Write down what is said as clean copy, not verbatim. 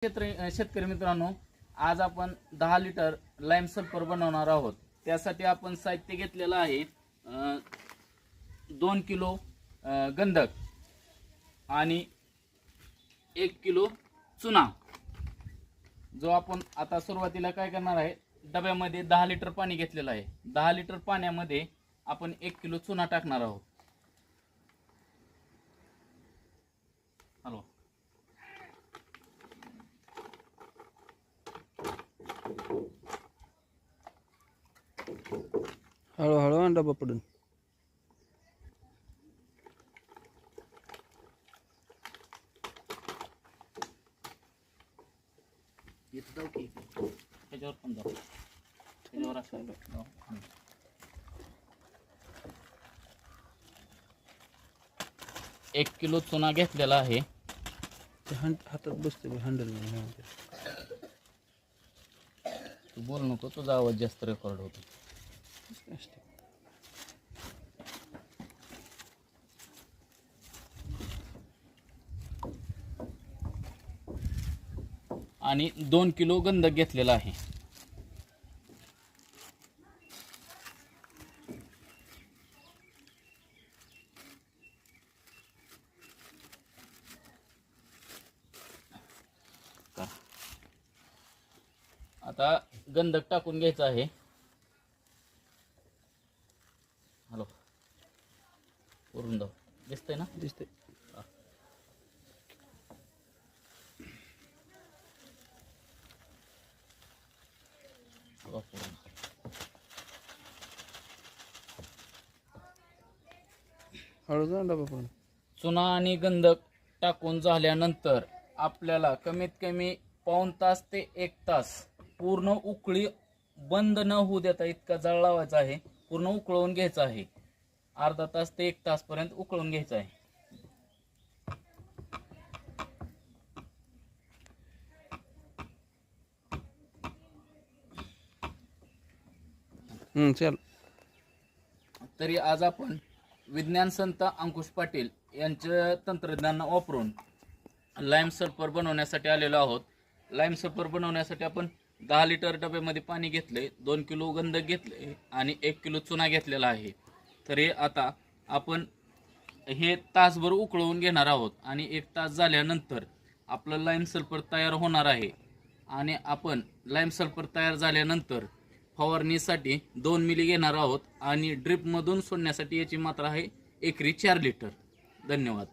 शेतकरी मित्रांनो, आज आपण 10 लिटर लाईम सल्फर बनवणार आहोत। त्यासाठी आपण साहित्य घेतलेलं आहे 2 किलो गंधक आणि 1 किलो चुना, जो आपण आता सुरुवातीला काय करणार आहे, डब्यामध्ये 10 लिटर पाणी घेतलेलं आहे। 10 लिटर पाण्यामध्ये आपण 1 किलो चुना टाकणार आहोत। हॅलो, हळूहळू आणि डबा पडून इथं जाऊ की त्याच्यावर पण जाऊ, त्याच्यावर असं जाऊ। 1 किलो चुना घेतलेला आहे। ते हातात बसते हँडल तू बोल नको, तुझा आवाज जास्त रेकॉर्ड होतो। आणि 2 किलो गंधक घेतलेला आहे। आता गंधक टाकून घ्यायचा आहे। हॅलो, वरून जाऊ, दिसतंय ना? दिसते। हळू जा डबा पडून। चुना आणि गंधक टाकून झाल्यानंतर आपल्याला कमीत कमी पाऊण तास ते 1 तास पूर्ण उकळी बंद न होऊ देता इतका जाळ लावायचा आहे। पूर्ण उकळवून घ्यायचं आहे। अर्धा तास ते 1 तास पर्यंत उकळून घ्यायचं आहे। चल। तरी आज आपण विज्ञान संत अंकुश पाटील यांचे तंत्रज्ञान वापरून लाईम सल्फर बनवण्यासाठी आलेलो आहोत। लाईम सल्फर बनवण्यासाठी आपण 10 लिटर डब्यामध्ये पाणी घेतले, 2 किलो गंधक घेतले आणि 1 किलो चुना घेतलेला आहे। तरी आता आपण हे तासभर उकळवून घेणार आहोत आणि 1 तास झाल्यानंतर आपलं लाईम सल्फर तयार होणार आहे। आणि आपण लाईम सल्फर तयार झाल्यानंतर फवारणीसाठी 2 मिली घेणार आहोत आणि ड्रिपमधून सोडण्यासाठी याची मात्रा आहे एकरी 4 लिटर। धन्यवाद।